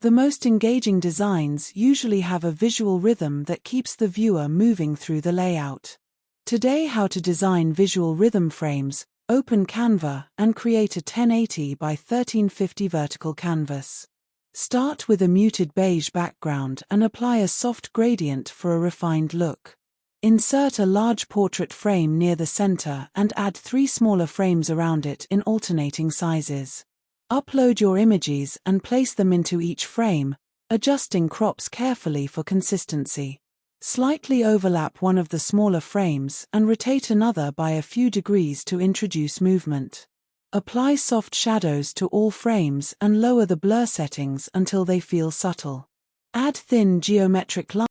The most engaging designs usually have a visual rhythm that keeps the viewer moving through the layout. Today, how to design visual rhythm frames. Open Canva and create a 1080 by 1350 vertical canvas. Start with a muted beige background and apply a soft gradient for a refined look. Insert a large portrait frame near the center and add 3 smaller frames around it in alternating sizes. Upload your images and place them into each frame, adjusting crops carefully for consistency. Slightly overlap one of the smaller frames and rotate another by a few degrees to introduce movement. Apply soft shadows to all frames and lower the blur settings until they feel subtle. Add thin geometric lines